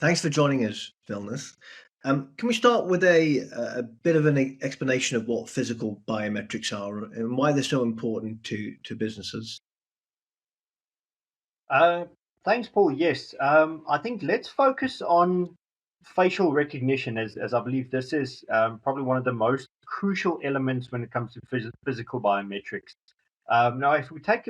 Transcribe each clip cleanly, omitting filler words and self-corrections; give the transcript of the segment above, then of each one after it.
Thanks for joining us, Vilnius. Can we start with a bit of an explanation of what physical biometrics are and why they're so important to businesses? Uh, Thanks, Paul. Yes, I think let's focus on facial recognition, as I believe this is probably one of the most crucial elements when it comes to physical biometrics. Now, if we take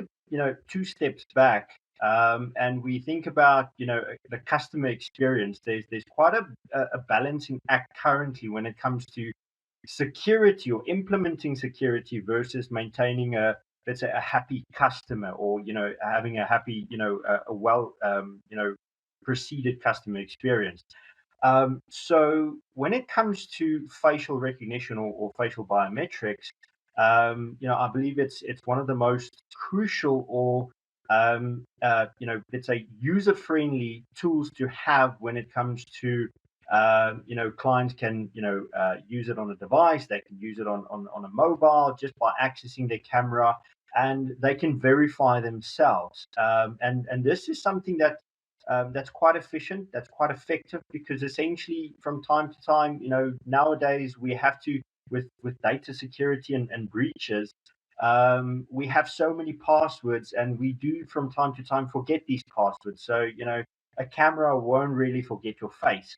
two steps back and we think about the customer experience, there's quite a balancing act currently when it comes to security or implementing security versus maintaining a, let's say, a happy customer, or having a happy, a well preceded customer experience. So when it comes to facial recognition or facial biometrics, I believe it's one of the most crucial or let's say user friendly tools to have when it comes to clients can use it on a device. They can use it on a mobile just by accessing their camera, and they can verify themselves. And this is something that's quite efficient, that's quite effective, because essentially from time to time, nowadays we have to, with data security and breaches, we have so many passwords, and we do from time to time forget these passwords. So a camera won't really forget your face.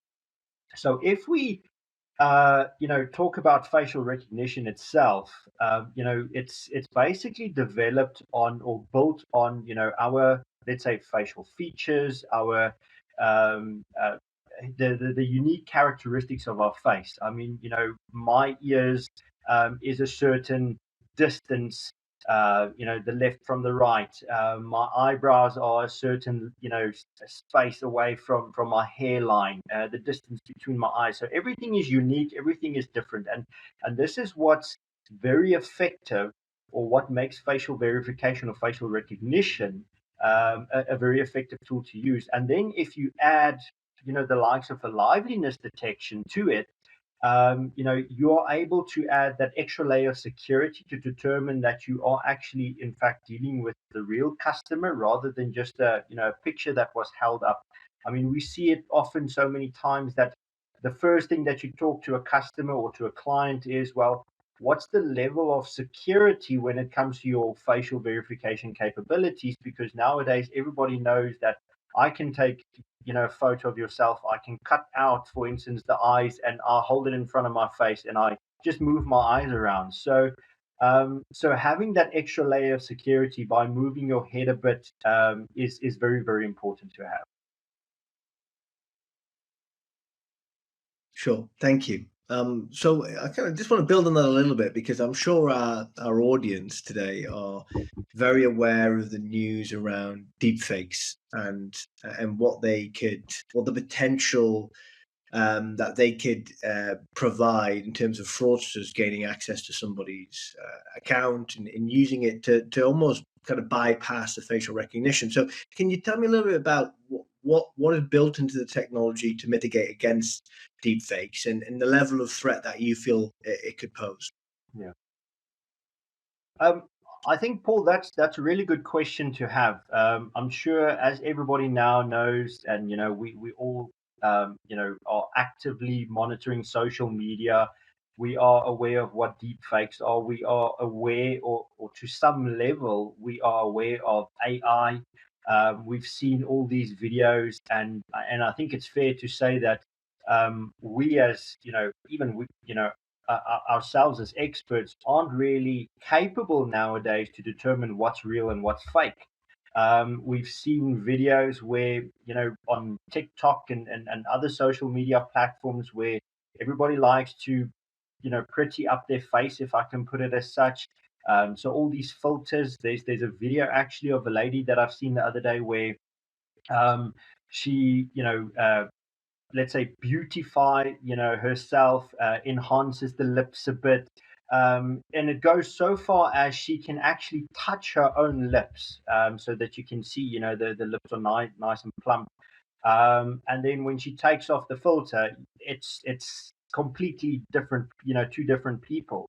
So if we talk about facial recognition itself, it's basically developed on or built on, our, let's say, facial features, our the unique characteristics of our face. I mean, my ears is a certain distance, the left from the right. My eyebrows are a certain, space away from my hairline, the distance between my eyes. So everything is unique, everything is different. And this is what's very effective, or what makes facial verification or facial recognition a very effective tool to use. And then if you add, the likes of a liveliness detection to it, you are able to add that extra layer of security to determine that you are actually, in fact, dealing with the real customer rather than just a picture that was held up. I mean, we see it often so many times that the first thing that you talk to a customer or to a client is, well, what's the level of security when it comes to your facial verification capabilities? Because nowadays everybody knows that I can take a photo of yourself. I can cut out, for instance, the eyes, and I'll hold it in front of my face, and I just move my eyes around. So having that extra layer of security by moving your head a bit is very, very important to have. Sure, thank you. So I kind of just want to build on that a little bit because I'm sure our audience today are very aware of the news around deepfakes and what the potential that they could provide in terms of fraudsters gaining access to somebody's account and using it to almost kind of bypass the facial recognition. So, can you tell me a little bit about what is built into the technology to mitigate against deepfakes and the level of threat that you feel it could pose? Yeah. Um, I think, Paul, that's a really good question to have. I'm sure, as everybody now knows, and we all are actively monitoring social media. We are aware of what deep fakes are. We are aware, or to some level, we are aware of AI. We've seen all these videos, and I think it's fair to say that we, as even we, ourselves as experts, aren't really capable nowadays to determine what's real and what's fake. We've seen videos where, on TikTok and other social media platforms, where everybody likes to, pretty up their face, if I can put it as such. So all these filters, there's a video actually of a lady that I've seen the other day where she, let's say, beautify herself, enhances the lips a bit, and it goes so far as she can actually touch her own lips, so that you can see, the lips are nice and plump, and then when she takes off the filter, it's completely different, two different people.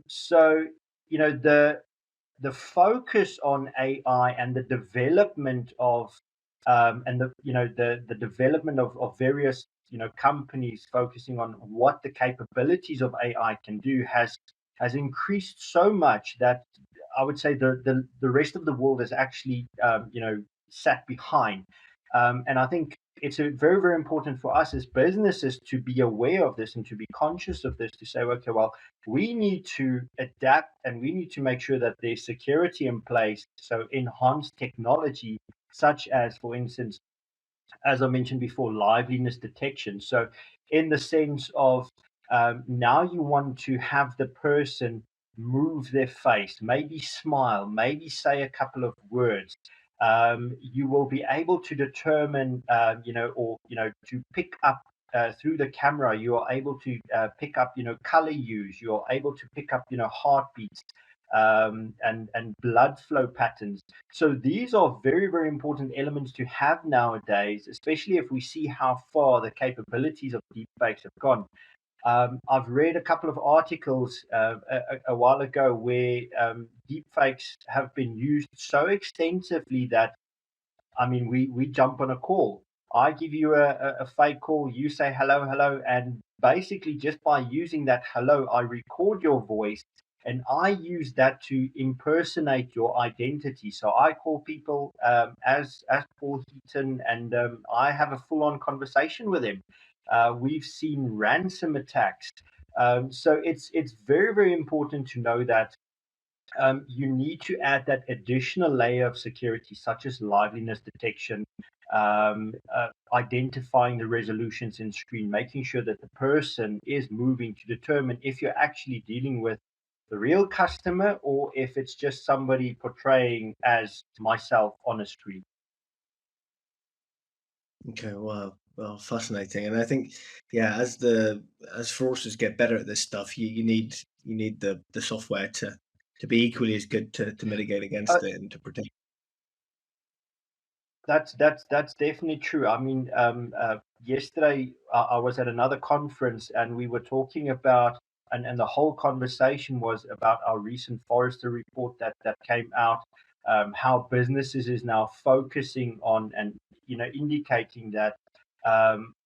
So the focus on AI and the development of and the development of various companies focusing on what the capabilities of AI can do has increased so much that I would say the rest of the world has actually sat behind. And I think it's very, very important for us as businesses to be aware of this and to be conscious of this, to say, okay, well, we need to adapt and we need to make sure that there's security in place. So enhanced technology, such as, for instance, as I mentioned before, liveliness detection. So, in the sense of now you want to have the person move their face, maybe smile, maybe say a couple of words. You will be able to determine, to pick up through the camera. You are able to pick up, color hues. You are able to pick up, heartbeats and blood flow patterns. So these are very, very important elements to have nowadays, especially if we see how far the capabilities of deepfakes have gone. I've read a couple of articles a while ago where deepfakes have been used so extensively that, I mean, we jump on a call. I give you a fake call, you say hello, hello, and basically just by using that hello, I record your voice and I use that to impersonate your identity. So I call people as Paul Heaton, and I have a full-on conversation with them. We've seen ransom attacks. So it's very, very important to know that you need to add that additional layer of security, such as liveliness detection, identifying the resolutions in screen, making sure that the person is moving to determine if you're actually dealing with the real customer or if it's just somebody portraying as myself on a screen. Okay, wow. Well, fascinating. And I think, yeah, as fraudsters get better at this stuff, you need the software to be equally as good to mitigate Uh, against it and to protect. that's definitely true. I mean, yesterday I was at another conference and we were talking about, and the whole conversation was about our recent Forrester report that came out, how businesses is now focusing on and indicating that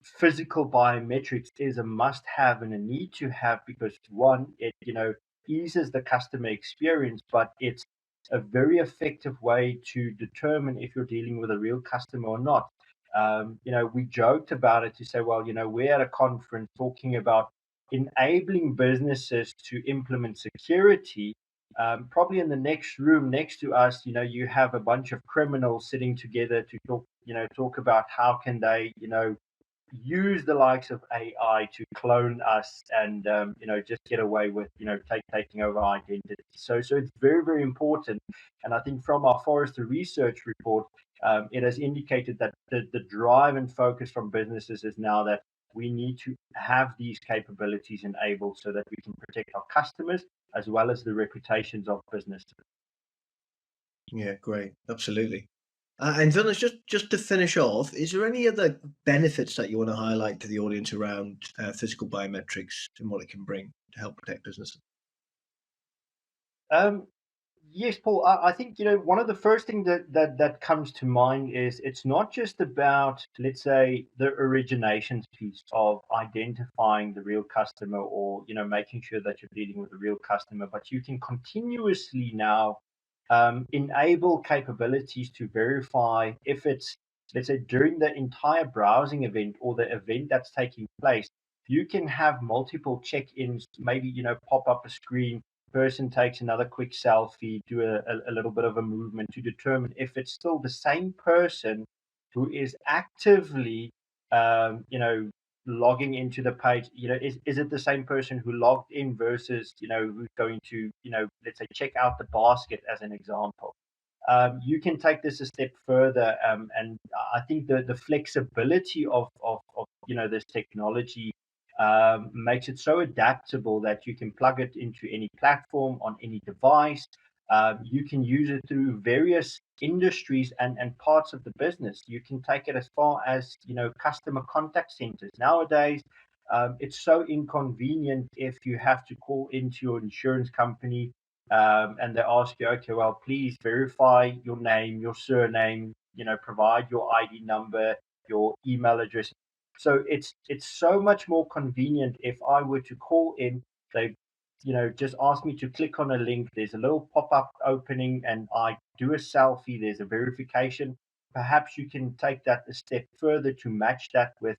physical biometrics is a must-have and a need to have because one, it eases the customer experience, but it's a very effective way to determine if you're dealing with a real customer or not. We joked about it to say, well, we're at a conference talking about enabling businesses to implement security. Probably in the next room next to us, you have a bunch of criminals sitting together to talk about how can they, use the likes of AI to clone us and just get away with taking over our identity. So it's very, very important, and I think from our Forrester research report, it has indicated that the drive and focus from businesses is now that we need to have these capabilities enabled so that we can protect our customers as well as the reputations of businesses. Yeah, great. Absolutely. And Vilnius, just to finish off, is there any other benefits that you want to highlight to the audience around physical biometrics and what it can bring to help protect businesses? Um, Yes, Paul. I think one of the first things that comes to mind is it's not just about, let's say, the originations piece of identifying the real customer or making sure that you're dealing with a real customer, but you can continuously now enable capabilities to verify if it's, let's say, during the entire browsing event or the event that's taking place. You can have multiple check-ins, maybe pop up a screen, person takes another quick selfie, do a little bit of a movement to determine if it's still the same person who is actively, logging into the page. Is it the same person who logged in versus, who's going to, let's say, check out the basket as an example. You can take this a step further, and I think the flexibility of this technology makes it so adaptable that you can plug it into any platform on any device. You can use it through various industries and parts of the business. You can take it as far as customer contact centers. Nowadays, it's so inconvenient if you have to call into your insurance company and they ask you, okay, well, please verify your name, your surname, provide your ID number, your email address. So it's so much more convenient if I were to call in, they just ask me to click on a link. There's a little pop-up opening, and I do a selfie. There's a verification. Perhaps you can take that a step further to match that with,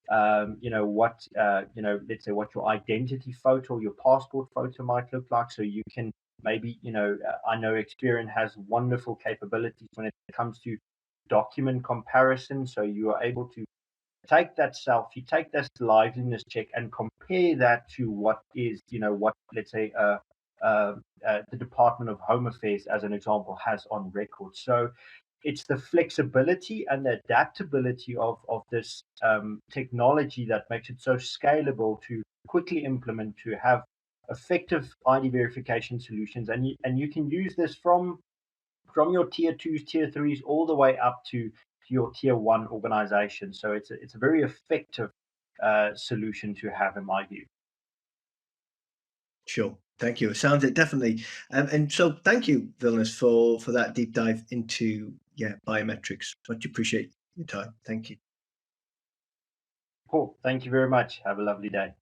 what let's say what your identity photo, your passport photo might look like. So you can maybe, I know Experian has wonderful capabilities when it comes to document comparison. So you are able to take that selfie, take that liveliness check, and compare that to what is, what, let's say, the Department of Home Affairs, as an example, has on record. So it's the flexibility and the adaptability of this technology that makes it so scalable to quickly implement, to have effective ID verification solutions. And you can use this from your tier twos, tier threes, all the way up to your tier one organization. So it's a very effective solution to have, in my view. Sure. Thank you. It sounds it definitely. And so thank you, Vilnius, for that deep dive into biometrics. Much appreciate your time. Thank you. Cool. Thank you very much. Have a lovely day.